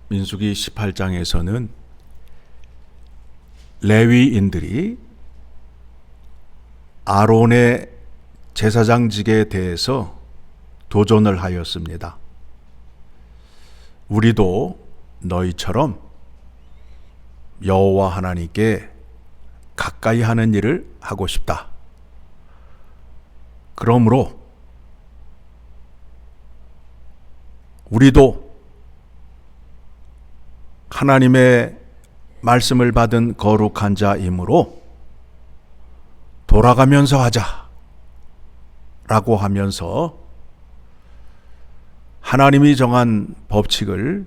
민수기 18장에서는 레위인들이 아론의 제사장직에 대해서 도전을 하였습니다. 우리도 너희처럼 여호와 하나님께 가까이 하는 일을 하고 싶다. 그러므로 우리도 하나님의 말씀을 받은 거룩한 자이므로 돌아가면서 하자 라고 하면서 하나님이 정한 법칙을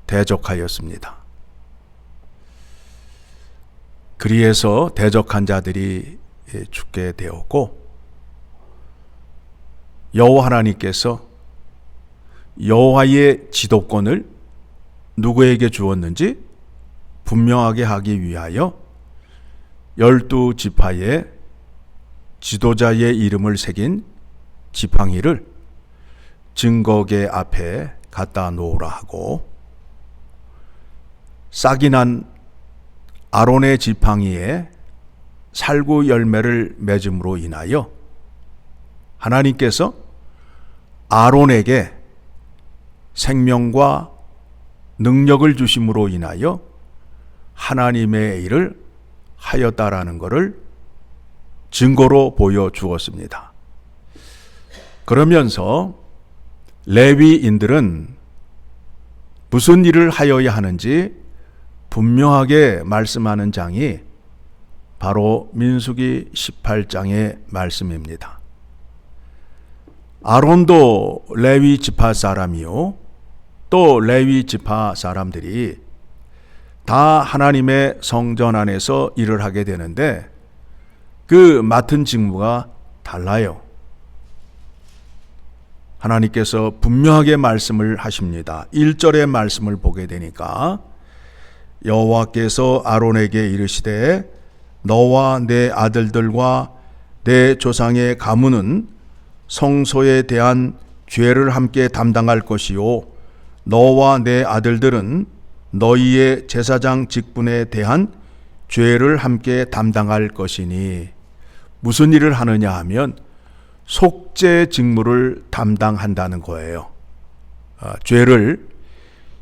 대적하였습니다. 그리해서 대적한 자들이 죽게 되었고, 여호와 하나님께서 여호와의 지도권을 누구에게 주었는지 분명하게 하기 위하여 12지파의 지도자의 이름을 새긴 지팡이를 증거계 앞에 갖다 놓으라 하고, 싹이 난 아론의 지팡이에 살구 열매를 맺음으로 인하여 하나님께서 아론에게 생명과 능력을 주심으로 인하여 하나님의 일을 하였다라는 것을 증거로 보여주었습니다. 그러면서 레위인들은 무슨 일을 하여야 하는지 분명하게 말씀하는 장이 바로 민수기 18장의 말씀입니다. 아론도 레위 지파 사람이요, 또 레위 지파 사람들이 다 하나님의 성전 안에서 일을 하게 되는데 그 맡은 직무가 달라요. 하나님께서 분명하게 말씀을 하십니다. 1절의 말씀을 보게 되니까 여호와께서 아론에게 이르시되 너와 내 아들들과 내 조상의 가문은 성소에 대한 죄를 함께 담당할 것이요, 너와 내 아들들은 너희의 제사장 직분에 대한 죄를 함께 담당할 것이니, 무슨 일을 하느냐 하면 속죄 직무를 담당한다는 거예요. 죄를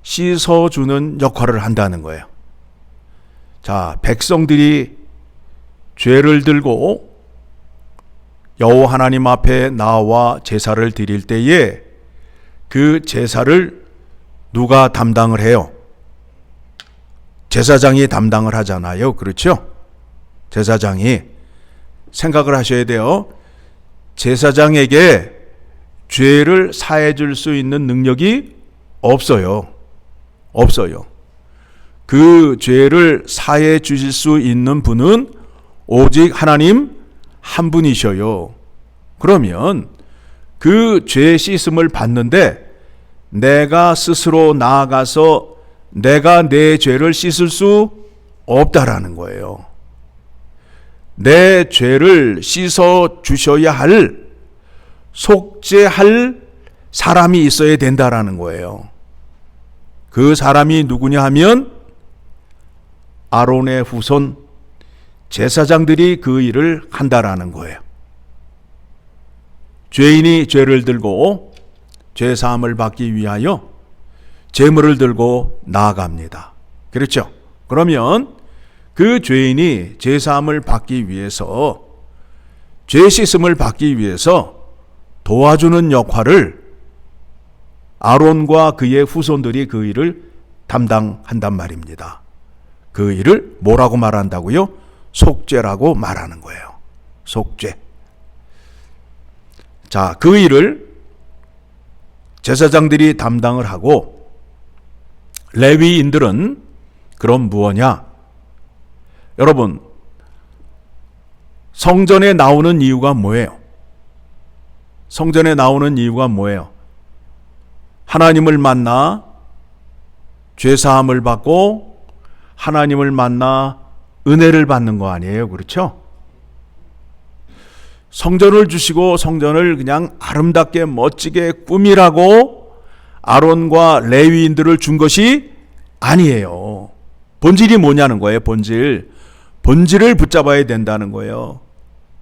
씻어주는 역할을 한다는 거예요. 자, 백성들이 죄를 들고 여호와 하나님 앞에 나와 제사를 드릴 때에 그 제사를 누가 담당을 해요? 제사장이 담당을 하잖아요. 그렇죠? 제사장이. 생각을 하셔야 돼요. 제사장에게 죄를 사해 줄 수 있는 능력이 없어요. 없어요. 그 죄를 사해 주실 수 있는 분은 오직 하나님 한 분이셔요. 그러면 그 죄 씻음을 받는데 내가 스스로 나아가서 내가 내 죄를 씻을 수 없다라는 거예요. 내 죄를 씻어 주셔야 할, 속죄할 사람이 있어야 된다라는 거예요. 그 사람이 누구냐 하면 아론의 후손 제사장들이 그 일을 한다라는 거예요. 죄인이 죄를 들고 죄 사함을 받기 위하여 제물을 들고 나아갑니다. 그렇죠? 그러면 그 죄인이 죄 사함을 받기 위해서, 죄 씻음을 받기 위해서 도와주는 역할을 아론과 그의 후손들이 그 일을 담당한단 말입니다. 그 일을 뭐라고 말한다고요? 속죄라고 말하는 거예요. 속죄. 자, 그 일을 제사장들이 담당을 하고, 레위인들은 그럼 무엇냐? 여러분, 성전에 나오는 이유가 뭐예요? 성전에 나오는 이유가 뭐예요? 하나님을 만나 죄사함을 받고 하나님을 만나 은혜를 받는 거 아니에요? 그렇죠? 성전을 주시고 성전을 그냥 아름답게 멋지게 꾸미라고 아론과 레위인들을 준 것이 아니에요. 본질이 뭐냐는 거예요. 본질을 붙잡아야 된다는 거예요.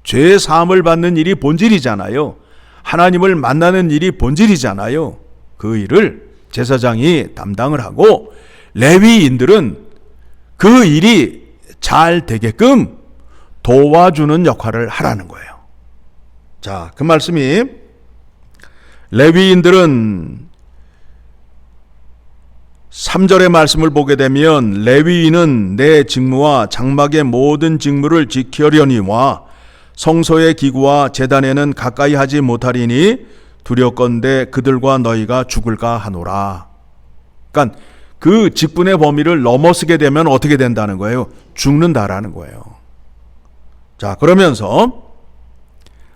죄 사함을 받는 일이 본질이잖아요. 하나님을 만나는 일이 본질이잖아요. 그 일을 제사장이 담당을 하고 레위인들은 그 일이 잘 되게끔 도와주는 역할을 하라는 거예요. 자, 그 말씀이 레위인들은 3절의 말씀을 보게 되면 레위인은 내 직무와 장막의 모든 직무를 지키려니와 성소의 기구와 제단에는 가까이 하지 못하리니 두렵건대 그들과 너희가 죽을까 하노라. 그러니까 그 직분의 범위를 넘어서게 되면 어떻게 된다는 거예요? 죽는다라는 거예요. 자, 그러면서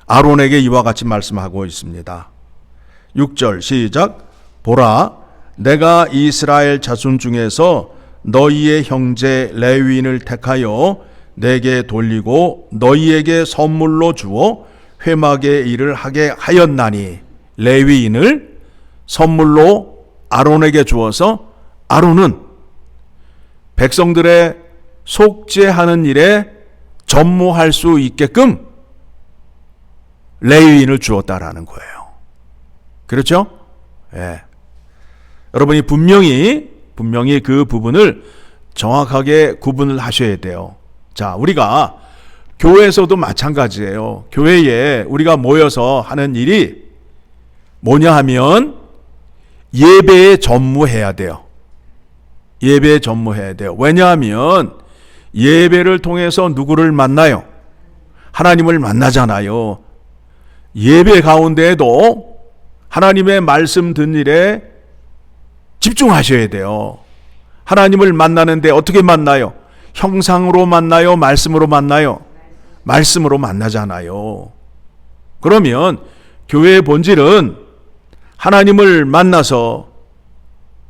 아론에게 이와 같이 말씀하고 있습니다. 6절 시작. 보라, 내가 이스라엘 자손 중에서 너희의 형제 레위인을 택하여 내게 돌리고 너희에게 선물로 주어 회막의 일을 하게 하였나니, 레위인을 선물로 아론에게 주어서 아론은 백성들의 속죄하는 일에 전무할 수 있게끔 레위인을 주었다라는 거예요. 그렇죠? 예. 여러분이 분명히 그 부분을 정확하게 구분을 하셔야 돼요. 자, 우리가 교회에서도 마찬가지예요. 교회에 우리가 모여서 하는 일이 뭐냐 하면 예배에 전무해야 돼요. 예배에 전무해야 돼요. 왜냐하면 예배를 통해서 누구를 만나요? 하나님을 만나잖아요. 예배 가운데에도 하나님의 말씀 듣는 일에 집중하셔야 돼요. 하나님을 만나는데 어떻게 만나요? 형상으로 만나요? 말씀으로 만나요? 말씀으로 만나잖아요. 그러면 교회의 본질은 하나님을 만나서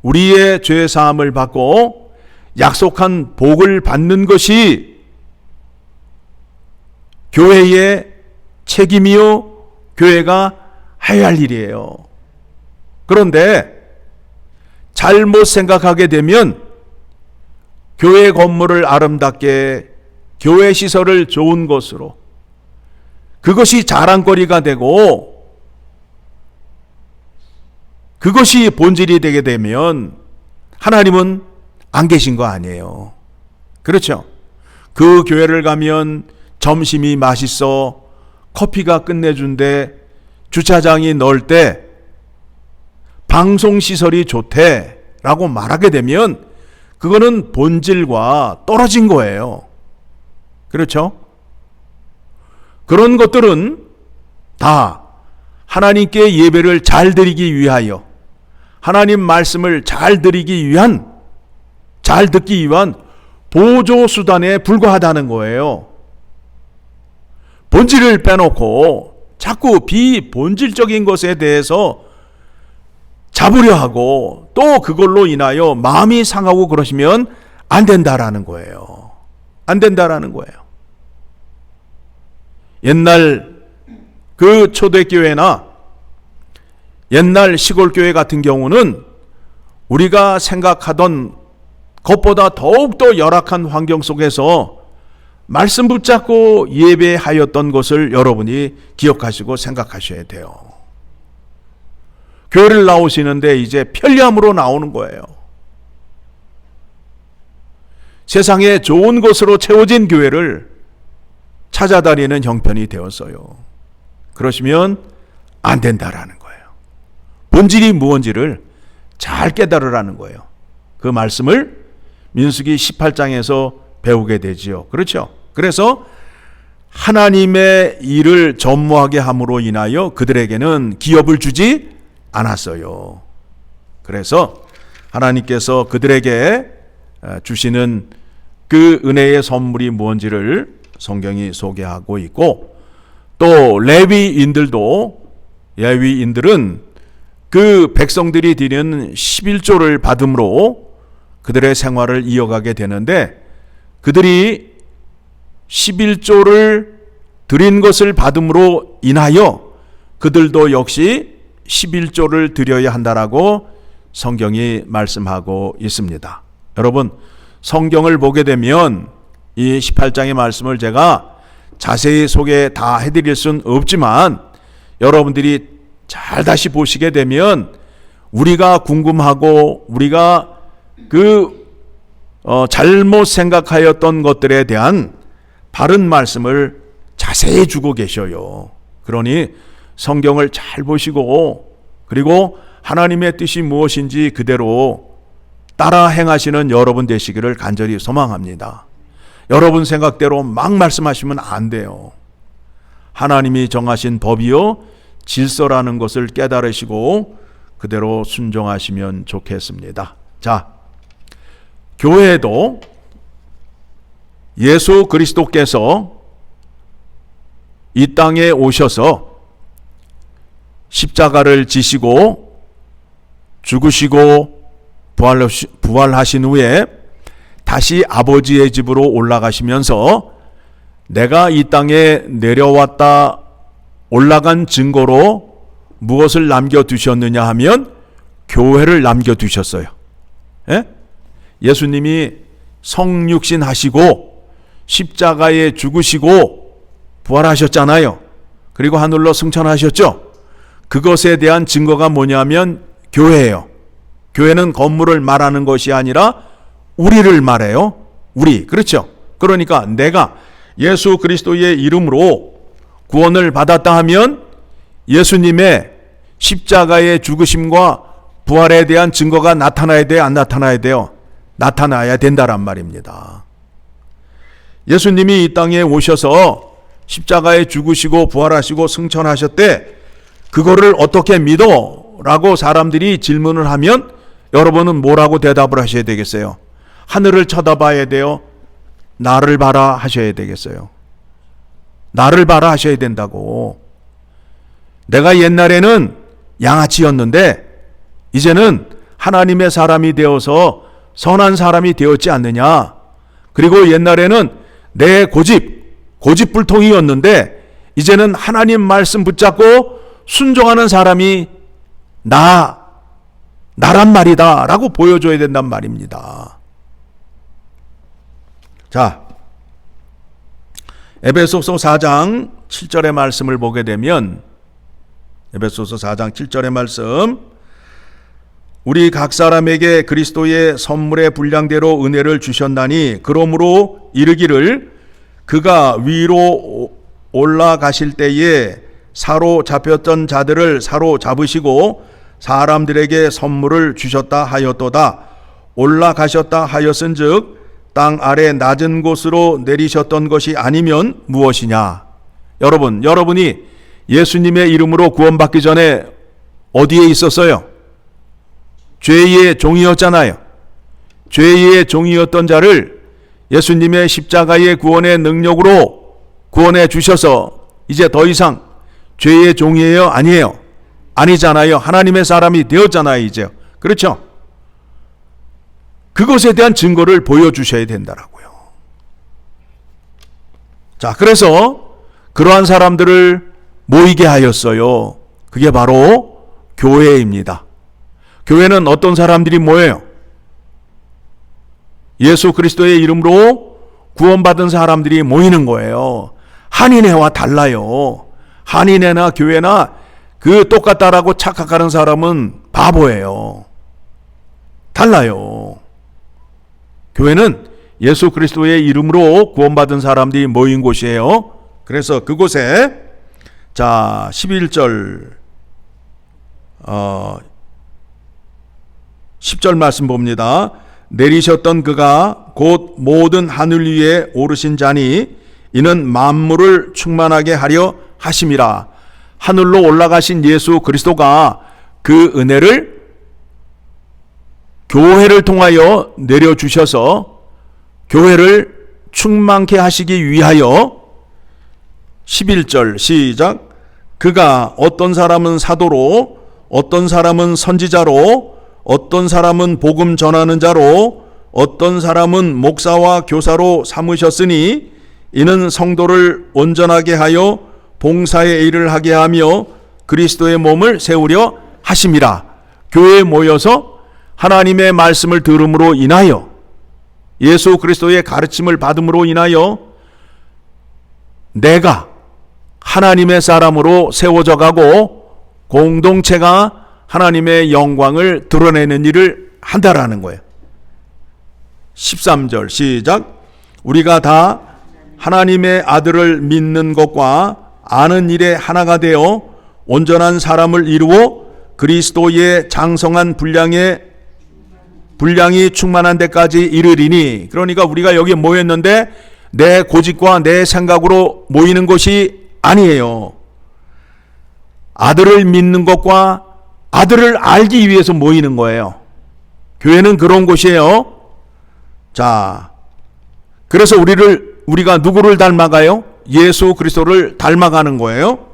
우리의 죄 사함을 받고 약속한 복을 받는 것이 교회의 책임이요, 교회가 해야 할 일이에요. 그런데 잘못 생각하게 되면 교회 건물을 아름답게, 교회 시설을 좋은 것으로, 그것이 자랑거리가 되고 그것이 본질이 되게 되면 하나님은 안 계신 거 아니에요. 그렇죠? 그 교회를 가면 점심이 맛있어, 커피가 끝내준대, 주차장이 넓대, 방송시설이 좋대 라고 말하게 되면 그거는 본질과 떨어진 거예요. 그렇죠? 그런 것들은 다 하나님께 예배를 잘 드리기 위하여, 하나님 말씀을 잘 듣기 위한 보조수단에 불과하다는 거예요. 본질을 빼놓고 자꾸 비본질적인 것에 대해서 잡으려 하고 또 그걸로 인하여 마음이 상하고 그러시면 안 된다라는 거예요. 안 된다라는 거예요. 옛날 그 초대교회나 옛날 시골교회 같은 경우는 우리가 생각하던 것보다 더욱더 열악한 환경 속에서 말씀 붙잡고 예배하였던 것을 여러분이 기억하시고 생각하셔야 돼요. 교회를 나오시는데 이제 편리함으로 나오는 거예요. 세상에 좋은 것으로 채워진 교회를 찾아다니는 형편이 되었어요. 그러시면 안 된다라는 거예요. 본질이 무언지를 잘 깨달으라는 거예요. 그 말씀을 민수기 18장에서 배우게 되지요. 그렇죠? 그래서 하나님의 일을 전무하게 함으로 인하여 그들에게는 기업을 주지 않았어요. 그래서 하나님께서 그들에게 주시는 그 은혜의 선물이 무언지를 성경이 소개하고 있고, 또 레위인들은 그 백성들이 드리는 11조를 받음으로 그들의 생활을 이어가게 되는데, 그들이 11조를 드린 것을 받음으로 인하여 그들도 역시 11조를 드려야 한다라고 성경이 말씀하고 있습니다. 여러분, 성경을 보게 되면 이 18장의 말씀을 제가 자세히 소개 다 해드릴 수는 없지만 여러분들이 잘 다시 보시게 되면 우리가 궁금하고 우리가 잘못 생각하였던 것들에 대한 바른 말씀을 자세히 주고 계셔요. 그러니 성경을 잘 보시고 그리고 하나님의 뜻이 무엇인지 그대로 따라 행하시는 여러분 되시기를 간절히 소망합니다. 여러분 생각대로 막 말씀하시면 안 돼요. 하나님이 정하신 법이요 질서라는 것을 깨달으시고 그대로 순종하시면 좋겠습니다. 자, 교회도 예수 그리스도께서 이 땅에 오셔서 십자가를 지시고 죽으시고 부활하신 후에 다시 아버지의 집으로 올라가시면서 내가 이 땅에 내려왔다 올라간 증거로 무엇을 남겨두셨느냐 하면 교회를 남겨두셨어요. 예? 예수님이 성육신 하시고 십자가에 죽으시고 부활하셨잖아요. 그리고 하늘로 승천하셨죠. 그것에 대한 증거가 뭐냐면 교회예요. 교회는 건물을 말하는 것이 아니라 우리를 말해요. 우리. 그렇죠. 그러니까 내가 예수 그리스도의 이름으로 구원을 받았다 하면 예수님의 십자가의 죽으심과 부활에 대한 증거가 나타나야 돼요? 안 나타나야 돼요? 나타나야 된다란 말입니다. 예수님이 이 땅에 오셔서 십자가에 죽으시고 부활하시고 승천하셨대. 그거를 어떻게 믿어? 라고 사람들이 질문을 하면 여러분은 뭐라고 대답을 하셔야 되겠어요? 하늘을 쳐다봐야 돼요? 나를 봐라 하셔야 되겠어요? 나를 봐라 하셔야 된다고. 내가 옛날에는 양아치였는데 이제는 하나님의 사람이 되어서 선한 사람이 되었지 않느냐. 그리고 옛날에는 내 고집불통이었는데 이제는 하나님 말씀 붙잡고 순종하는 사람이 나란 말이다 라고 보여줘야 된단 말입니다. 자, 에베소서 4장 7절의 말씀을 보게 되면 에베소서 4장 7절의 말씀, 우리 각 사람에게 그리스도의 선물의 분량대로 은혜를 주셨나니 그러므로 이르기를 그가 위로 올라가실 때에 사로잡혔던 자들을 사로잡으시고 사람들에게 선물을 주셨다 하였도다. 올라가셨다 하였은즉 땅 아래 낮은 곳으로 내리셨던 것이 아니면 무엇이냐. 여러분이 예수님의 이름으로 구원받기 전에 어디에 있었어요? 죄의 종이었잖아요. 죄의 종이었던 자를 예수님의 십자가의 구원의 능력으로 구원해 주셔서 이제 더 이상 죄의 종이에요? 아니에요? 아니잖아요. 하나님의 사람이 되었잖아요, 이제. 그렇죠? 그것에 대한 증거를 보여주셔야 된다라고요. 자, 그래서 그러한 사람들을 모이게 하였어요. 그게 바로 교회입니다. 교회는 어떤 사람들이 모여요? 예수 그리스도의 이름으로 구원받은 사람들이 모이는 거예요. 한인회와 달라요. 한인회나 교회나 그 똑같다라고 착각하는 사람은 바보예요. 달라요. 교회는 예수 그리스도의 이름으로 구원받은 사람들이 모인 곳이에요. 그래서 그곳에 자 11절 10절 말씀 봅니다. 내리셨던 그가 곧 모든 하늘 위에 오르신 자니 이는 만물을 충만하게 하려 하심이라. 하늘로 올라가신 예수 그리스도가 그 은혜를 교회를 통하여 내려주셔서 교회를 충만케 하시기 위하여 11절 시작. 그가 어떤 사람은 사도로 어떤 사람은 선지자로 어떤 사람은 복음 전하는 자로 어떤 사람은 목사와 교사로 삼으셨으니 이는 성도를 온전하게 하여 봉사의 일을 하게 하며 그리스도의 몸을 세우려 하심이라. 교회에 모여서 하나님의 말씀을 들음으로 인하여, 예수 그리스도의 가르침을 받음으로 인하여 내가 하나님의 사람으로 세워져 가고 공동체가 하나님의 영광을 드러내는 일을 한다라는 거예요. 13절 시작. 우리가 다 하나님의 아들을 믿는 것과 아는 일에 하나가 되어 온전한 사람을 이루어 그리스도의 장성한 분량이 충만한 데까지 이르리니. 그러니까 우리가 여기 모였는데 내 고집과 내 생각으로 모이는 것이 아니에요. 아들을 믿는 것과 아들을 알기 위해서 모이는 거예요. 교회는 그런 곳이에요. 자, 그래서 우리가 누구를 닮아가요? 예수 그리스도를 닮아가는 거예요.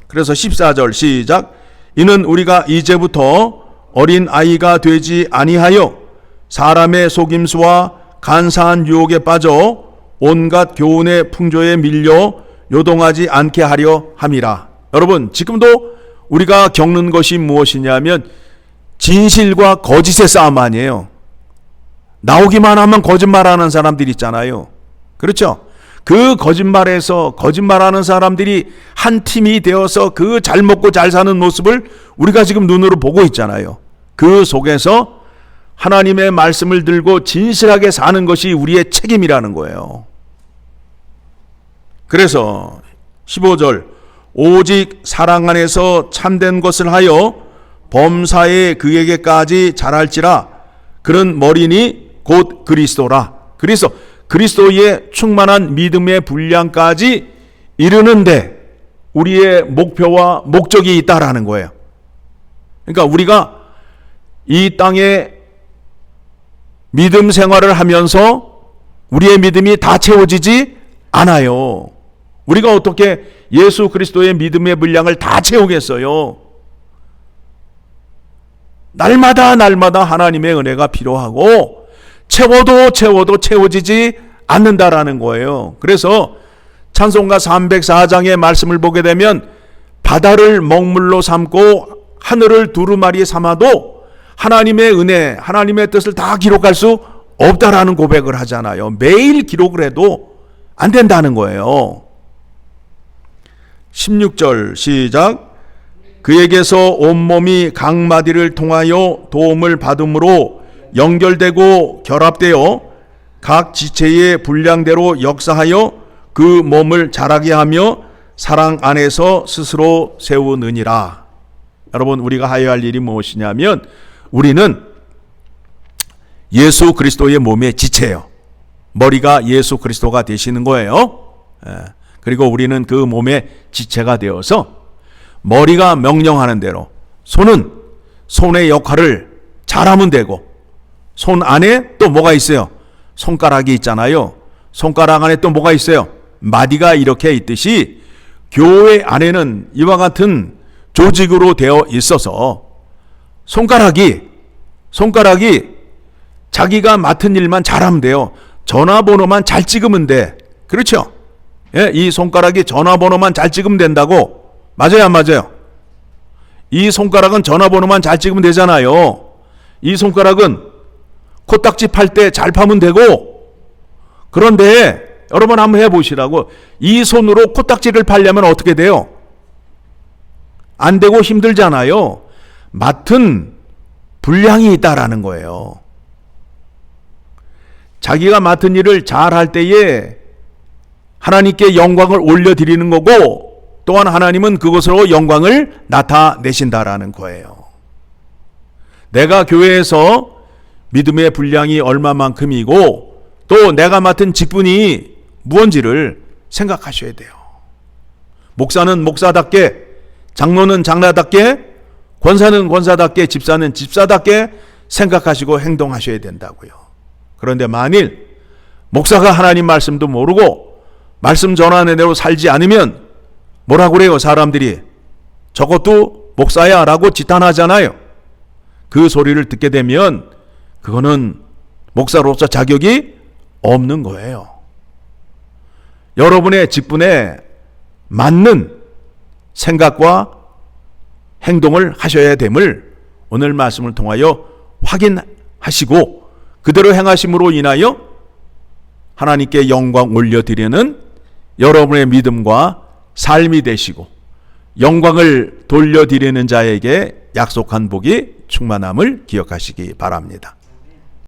그래서 14절 시작. 이는 우리가 이제부터 어린 아이가 되지 아니하여 사람의 속임수와 간사한 유혹에 빠져 온갖 교훈의 풍조에 밀려 요동하지 않게 하려 함이라. 여러분, 지금도 우리가 겪는 것이 무엇이냐면 진실과 거짓의 싸움 아니에요. 나오기만 하면 거짓말하는 사람들이 있잖아요. 그렇죠? 그 거짓말하는 사람들이 한 팀이 되어서 그 잘 먹고 잘 사는 모습을 우리가 지금 눈으로 보고 있잖아요. 그 속에서 하나님의 말씀을 들고 진실하게 사는 것이 우리의 책임이라는 거예요. 그래서 15절 오직 사랑 안에서 참된 것을 하여 범사에 그에게까지 자랄지라. 그런 머리니 곧 그리스도라. 그래서 그리스도의 충만한 믿음의 분량까지 이르는데 우리의 목표와 목적이 있다라는 거예요. 그러니까 우리가 이 땅에 믿음 생활을 하면서 우리의 믿음이 다 채워지지 않아요. 우리가 어떻게 예수 그리스도의 믿음의 분량을 다 채우겠어요? 날마다 하나님의 은혜가 필요하고 채워도 채워지지 않는다라는 거예요. 그래서 찬송가 304장의 말씀을 보게 되면 바다를 먹물로 삼고 하늘을 두루마리 삼아도 하나님의 은혜, 하나님의 뜻을 다 기록할 수 없다라는 고백을 하잖아요. 매일 기록을 해도 안 된다는 거예요. 16절 시작. 그에게서 온몸이 각 마디를 통하여 도움을 받음으로 연결되고 결합되어 각 지체의 분량대로 역사하여 그 몸을 자라게 하며 사랑 안에서 스스로 세우느니라. 여러분, 우리가 하여야 할 일이 무엇이냐면 우리는 예수 그리스도의 몸의 지체예요. 머리가 예수 그리스도가 되시는 거예요. 그리고 우리는 그 몸의 지체가 되어서 머리가 명령하는 대로 손은 손의 역할을 잘하면 되고, 손 안에 또 뭐가 있어요? 손가락이 있잖아요. 손가락 안에 또 뭐가 있어요? 마디가 이렇게 있듯이 교회 안에는 이와 같은 조직으로 되어 있어서 손가락이 자기가 맡은 일만 잘하면 돼요. 전화번호만 잘 찍으면 돼. 그렇죠? 예, 이 손가락이 전화번호만 잘 찍으면 된다고. 맞아요, 안 맞아요? 이 손가락은 전화번호만 잘 찍으면 되잖아요. 이 손가락은 코딱지 팔 때 잘 파면 되고. 그런데 여러분 한번 해보시라고. 이 손으로 코딱지를 팔려면 어떻게 돼요? 안 되고 힘들잖아요. 맡은 분량이 있다라는 거예요. 자기가 맡은 일을 잘 할 때에 하나님께 영광을 올려드리는 거고, 또한 하나님은 그것으로 영광을 나타내신다라는 거예요. 내가 교회에서 믿음의 분량이 얼마만큼이고 또 내가 맡은 직분이 무언지를 생각하셔야 돼요. 목사는 목사답게, 장로는 장로답게, 권사는 권사답게, 집사는 집사답게 생각하시고 행동하셔야 된다고요. 그런데 만일 목사가 하나님 말씀도 모르고 말씀 전하는 대로 살지 않으면 뭐라고 그래요? 사람들이 저것도 목사야 라고 지탄하잖아요. 그 소리를 듣게 되면 그거는 목사로서 자격이 없는 거예요. 여러분의 직분에 맞는 생각과 행동을 하셔야 됨을 오늘 말씀을 통하여 확인하시고 그대로 행하심으로 인하여 하나님께 영광 올려드리는 여러분의 믿음과 삶이 되시고 영광을 돌려드리는 자에게 약속한 복이 충만함을 기억하시기 바랍니다.